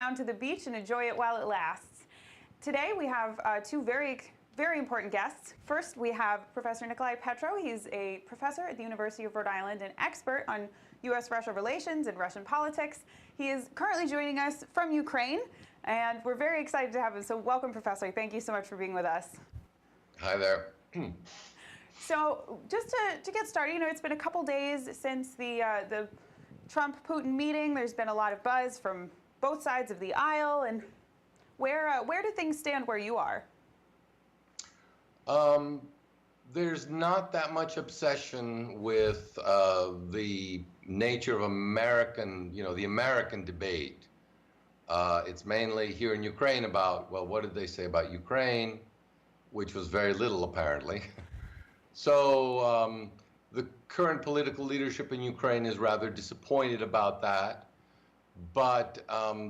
down to the beach and enjoy it while it lasts. Today we have two very important guests. First, we have Professor Nicolai Petro. He's a professor at the University of Rhode Island and expert on U.S.-Russia relations and Russian politics. He is currently joining us from Ukraine, and we're very excited to have him. So welcome, Professor. Thank you so much for being with us. Hi there. So just to get started, it's been a couple days since the Trump-Putin meeting. There's been a lot of buzz from both sides of the aisle, and where do things stand where you are? There's not that much obsession with the nature of American, the American debate. It's mainly here in Ukraine about, well, what did they say about Ukraine, which was very little apparently. So the current political leadership in Ukraine is rather disappointed about that, but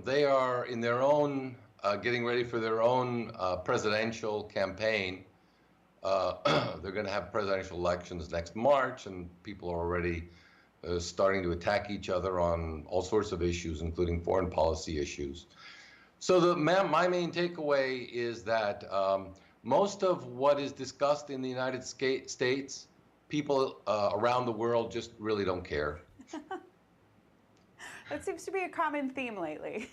they are in their own, getting ready for their own presidential campaign. They're going to have presidential elections next March, and people are already starting to attack each other on all sorts of issues, including foreign policy issues. So my main takeaway is that most of what is discussed in the United States, people around the world just really don't care. That seems to be a common theme lately.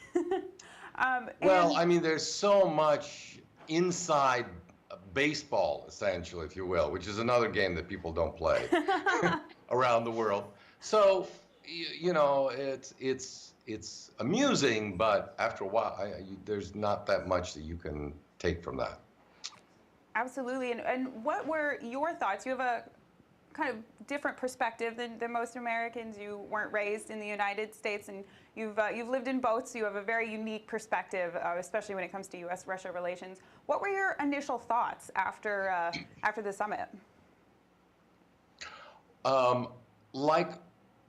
Well, I mean, there's so much inside baseball, essentially, if you will, which is another game that people don't play around the world. So, it's amusing, but after a while, there's not that much that you can take from that. Absolutely. And what were your thoughts? You have a kind of different perspective than most Americans. You weren't raised in the United States, and you've lived in both, so you have a very unique perspective, especially when it comes to U.S.-Russia relations. What were your initial thoughts after the summit? Like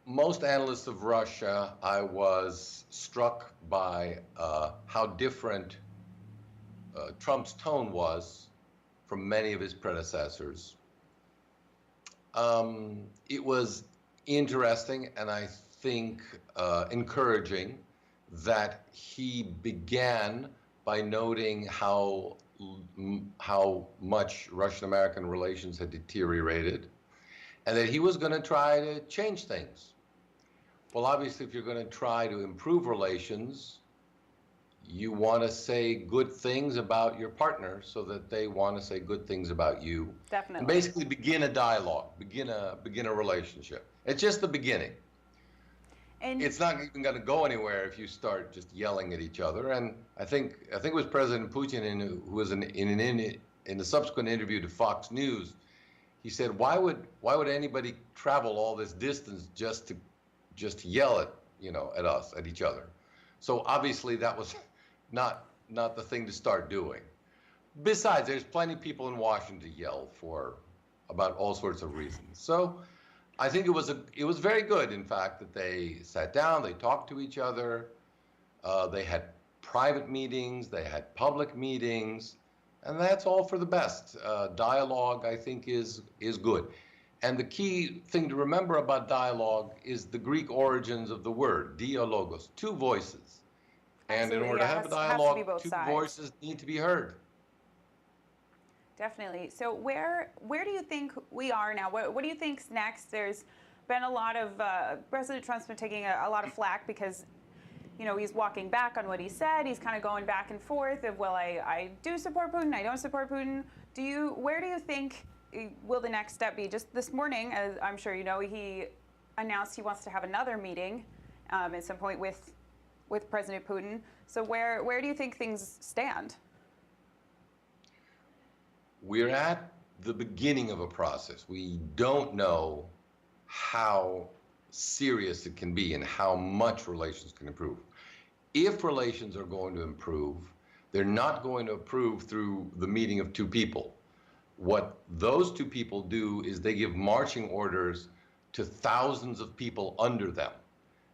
most analysts of Russia, I was struck by how different Trump's tone was from many of his predecessors. It was interesting and I think encouraging that he began by noting how much Russian-American relations had deteriorated and that he was going to try to change things. Well, obviously, if you're going to try to improve relations, you want to say good things about your partner so that they want to say good things about you. Definitely. And basically begin a dialogue, begin a relationship. It's just the beginning. And it's not even going to go anywhere if you start just yelling at each other. And I think it was President Putin who was in the subsequent interview to Fox News. He said, "Why would anybody travel all this distance just to yell at us, at each other?" So obviously that was not the thing to start doing. Besides, there's plenty of people in Washington to yell about all sorts of reasons. So I think it was very good, in fact, that they sat down, they talked to each other, they had private meetings, they had public meetings, and that's all for the best. Dialogue, I think, is good. And the key thing to remember about dialogue is the Greek origins of the word, dialogos, two voices. And in order to have a dialogue, two voices need to be heard. Definitely. So where do you think we are now? What do you think's next? There's been a lot of, President Trump's been taking a lot of flack because, he's walking back on what he said. He's kind of going back and forth of, well, I do support Putin, I don't support Putin. Where do you think will the next step be? Just this morning, as I'm sure you know, he announced he wants to have another meeting at some point with President Putin. So where do you think things stand? We're at the beginning of a process. We don't know how serious it can be and how much relations can improve. If relations are going to improve, they're not going to improve through the meeting of two people. What those two people do is they give marching orders to thousands of people under them.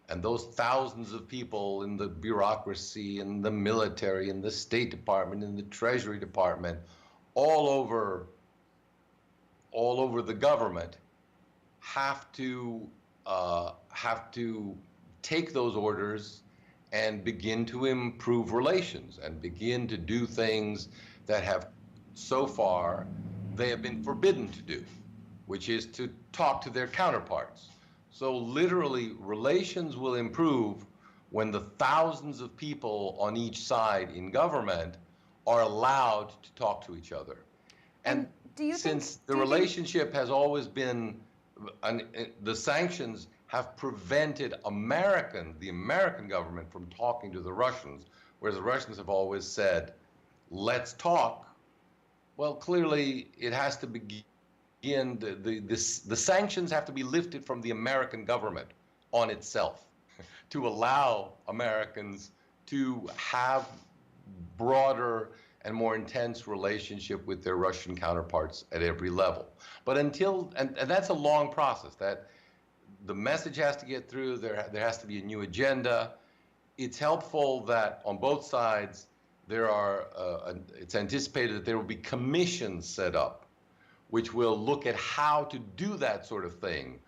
And those thousands of people in the bureaucracy, in the military, in the State Department, in the Treasury Department, all over the government have to take those orders and begin to improve relations and begin to do things that have so far they have been forbidden to do, which is to talk to their counterparts. So literally, relations will improve when the thousands of people on each side in government are allowed to talk to each other. And since the relationship has always been, the sanctions have prevented the American government from talking to the Russians, whereas the Russians have always said, let's talk. Well, clearly it has to begin, the sanctions have to be lifted from the American government on itself to allow Americans to have broader and more intense relationship with their Russian counterparts at every level. But until, and that's a long process, that the message has to get through, there has to be a new agenda. It's helpful that on both sides, it's anticipated that there will be commissions set up, which will look at how to do that sort of thing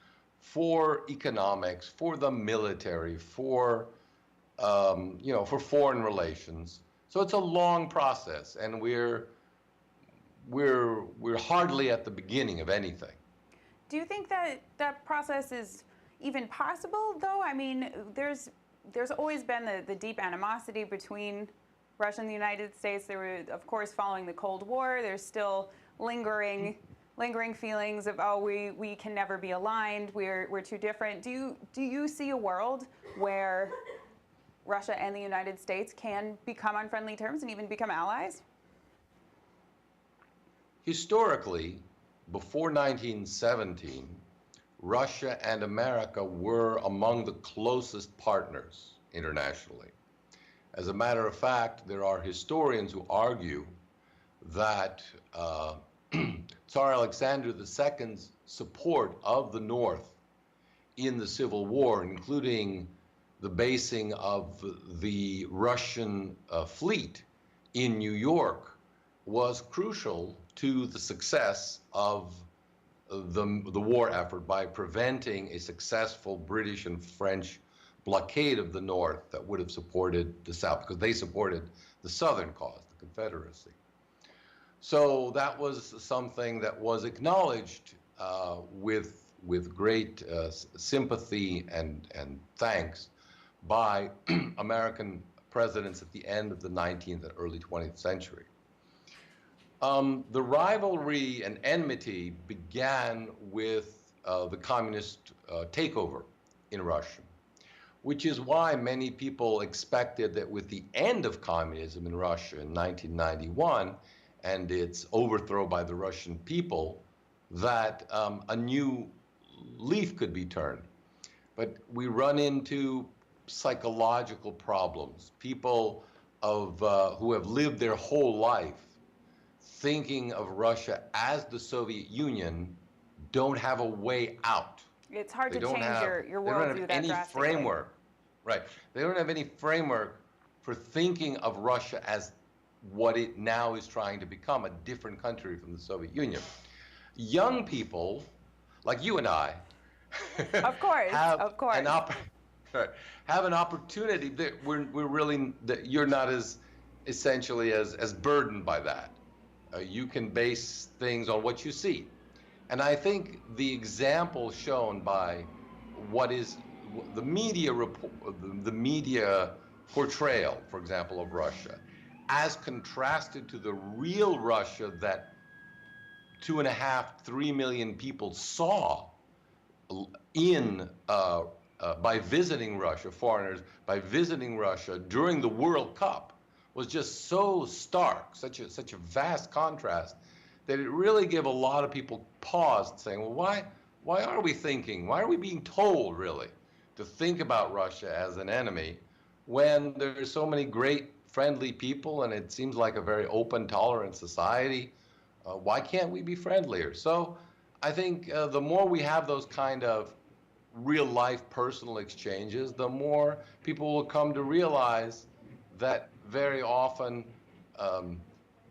for economics, for the military, for for foreign relations. So it's a long process, and we're hardly at the beginning of anything. Do you think that that process is even possible, though? I mean, there's always been the deep animosity between Russia and the United States. There were, of course, following the Cold War, there's still lingering feelings of, oh, we can never be aligned, we're too different. Do you see a world where Russia and the United States can become on friendly terms and even become allies? Historically, before 1917, Russia and America were among the closest partners internationally. As a matter of fact, there are historians who argue that Tsar Alexander II's support of the North in the Civil War, including the basing of the Russian fleet in New York, was crucial to the success of the war effort by preventing a successful British and French blockade of the North that would have supported the South, because they supported the Southern cause, the Confederacy. So that was something that was acknowledged with great sympathy and thanks by American presidents at the end of the 19th and early 20th century. The rivalry and enmity began with the communist takeover in Russia, which is why many people expected that with the end of communism in Russia in 1991 and its overthrow by the Russian people, that a new leaf could be turned. But we run into psychological problems. People who have lived their whole life thinking of Russia as the Soviet Union don't have a way out. It's hard to change your worldview that drastically. They don't have any framework. Right. They don't have any framework for thinking of Russia as what it now is trying to become, a different country from the Soviet Union. Young people, like you and I, of course, have an opportunity that that you're not as essentially as burdened by that. You can base things on what you see. And I think the example shown by what is the media portrayal, for example, of Russia, as contrasted to the real Russia that 2.5, 3 million people saw by visiting Russia, foreigners, by visiting Russia during the World Cup, was just so stark, such a vast contrast, that it really gave a lot of people pause, saying, well, why are we being told, really, to think about Russia as an enemy when there's so many great friendly people and it seems like a very open, tolerant society? Why can't we be friendlier? So I think the more we have those kind of real-life personal exchanges, the more people will come to realize that very often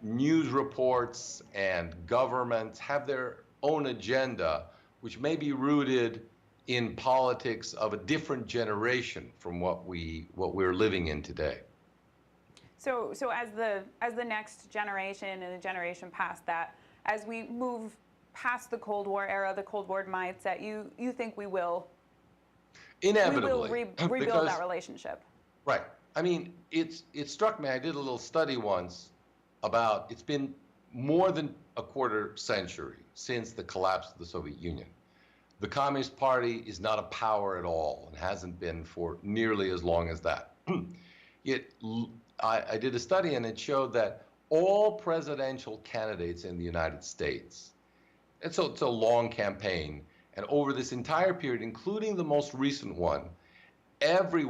news reports and governments have their own agenda, which may be rooted in politics of a different generation from what we're living in today. So as the next generation and the generation past that, as we move past the Cold War era, the Cold War mindset, you think we will inevitably rebuild that relationship? Right. I mean, it struck me. I did a little study once about it's been more than a quarter century since the collapse of the Soviet Union. The Communist Party is not a power at all and hasn't been for nearly as long as that. I did a study and it showed that all presidential candidates in the United States, and so it's a long campaign, and over this entire period, including the most recent one, every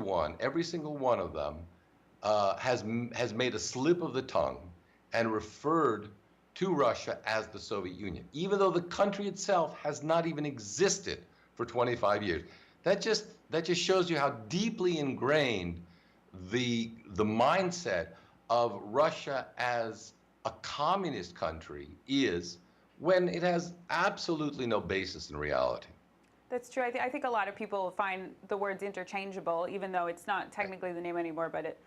single one of them has made a slip of the tongue and referred to Russia as the Soviet Union, even though the country itself has not even existed for 25 years. That just shows you how deeply ingrained the mindset of Russia as a communist country is, when it has absolutely no basis in reality. That's true. I think a lot of people find the words interchangeable, even though it's not technically the name anymore, but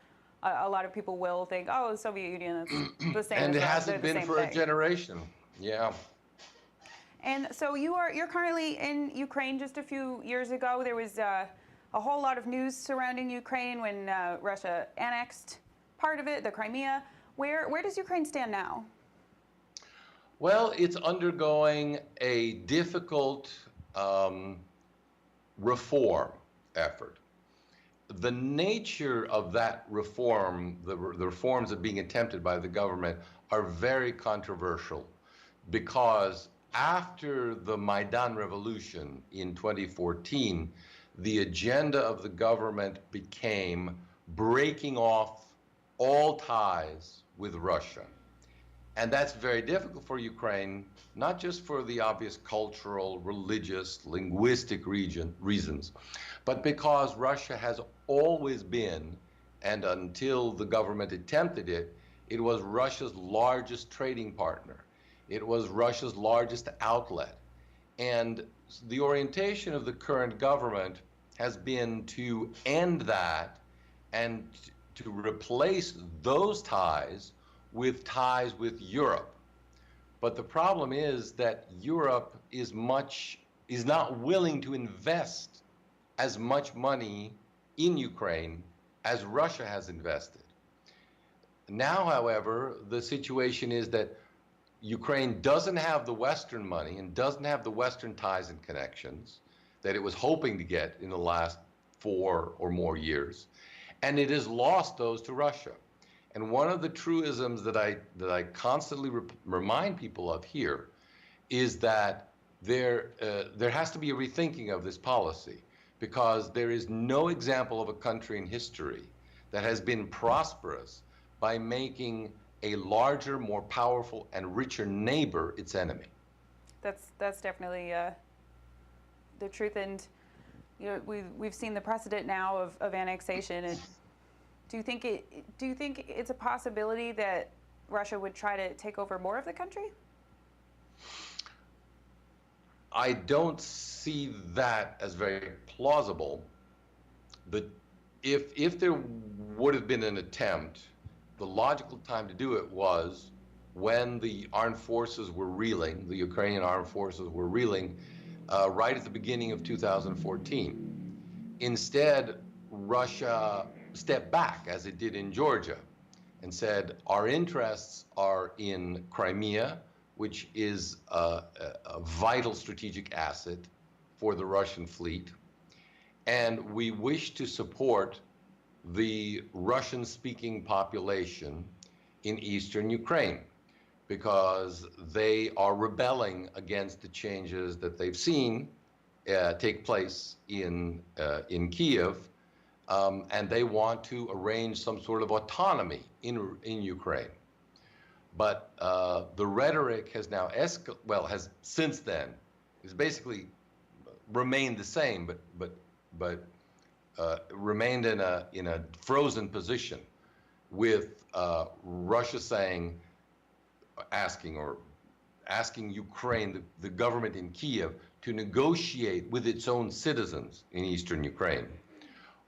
a lot of people will think, oh, the Soviet Union, that's the same. And as it hasn't been for a generation. Yeah. And so you're currently in Ukraine. Just a few years ago, there was a whole lot of news surrounding Ukraine when Russia annexed part of it, the Crimea. Where does Ukraine stand now? Well, it's undergoing a difficult reform effort. The nature of that reform, the reforms that are being attempted by the government, are very controversial, because after the Maidan Revolution in 2014, the agenda of the government became breaking off all ties with Russia. And that's very difficult for Ukraine, not just for the obvious cultural, religious, linguistic reasons, but because Russia has always been, and until the government attempted it, it was Russia's largest trading partner. It was Russia's largest outlet. And the orientation of the current government has been to end that and to replace those ties with Europe. But the problem is that Europe is not willing to invest as much money in Ukraine as Russia has invested. Now, however, the situation is that Ukraine doesn't have the Western money and doesn't have the Western ties and connections that it was hoping to get in the last 4 or more years, and it has lost those to Russia. And one of the truisms that I constantly remind people of here is that there has to be a rethinking of this policy, because there is no example of a country in history that has been prosperous by making a larger, more powerful, and richer neighbor its enemy. That's definitely the truth, and we've seen the precedent now of annexation. And do you think it's a possibility that Russia would try to take over more of the country? I don't see that as very plausible. But if there would have been an attempt, the logical time to do it was when the armed forces were reeling, the Ukrainian armed forces were reeling, right at the beginning of 2014. Instead, Russia stepped back, as it did in Georgia, and said, our interests are in Crimea, which is a vital strategic asset for the Russian fleet, and we wish to support the Russian-speaking population in eastern Ukraine, because they are rebelling against the changes that they've seen take place in Kiev, and they want to arrange some sort of autonomy in Ukraine. But the rhetoric has now has since then, has basically remained the same, but remained in a frozen position, with Russia asking Ukraine, the government in Kiev, to negotiate with its own citizens in eastern Ukraine,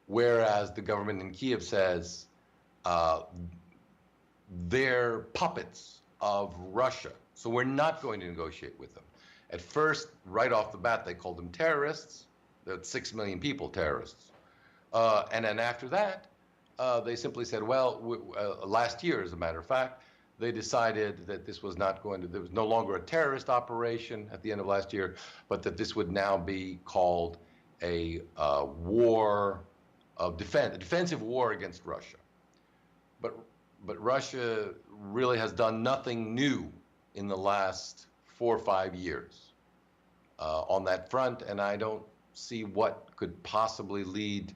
whereas the government in Kiev says they're puppets of Russia, so we're not going to negotiate with them. At first, right off the bat, they called them terrorists. That's 6 million people, terrorists. And then after that, they simply said, well, last year, as a matter of fact, they decided that this was not going to, there was no longer a terrorist operation at the end of last year, but that this would now be called a war of defense, a defensive war against Russia. But Russia really has done nothing new in the last 4 or 5 years on that front, and I don't see what could possibly lead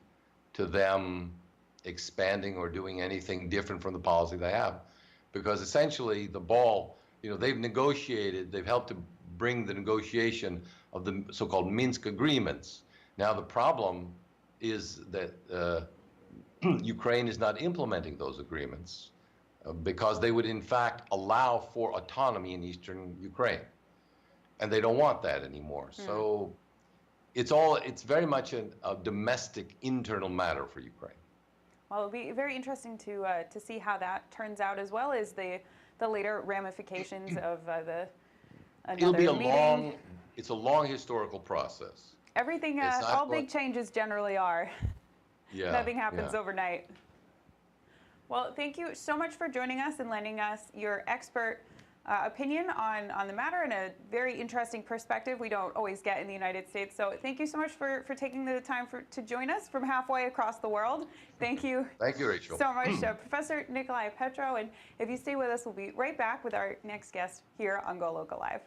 to them expanding or doing anything different from the policy they have. Because essentially the ball, they've negotiated, they've helped to bring the negotiation of the so-called Minsk agreements. Now the problem is that Ukraine is not implementing those agreements because they would in fact allow for autonomy in eastern Ukraine. And they don't want that anymore. So it's very much a domestic internal matter for Ukraine. Well, it'll be very interesting to see how that turns out, as well as the later ramifications of It'll be meeting. It's a long historical process. Everything, all big changes generally are. Yeah. Nothing happens overnight. Well, thank you so much for joining us and lending us your expert opinion on the matter and a very interesting perspective we don't always get in the United States. So thank you so much for taking the time to join us from halfway across the world. Thank you. Thank you, Rachel. So much, Professor Nicolai Petro. And if you stay with us, we'll be right back with our next guest here on Go Local Live.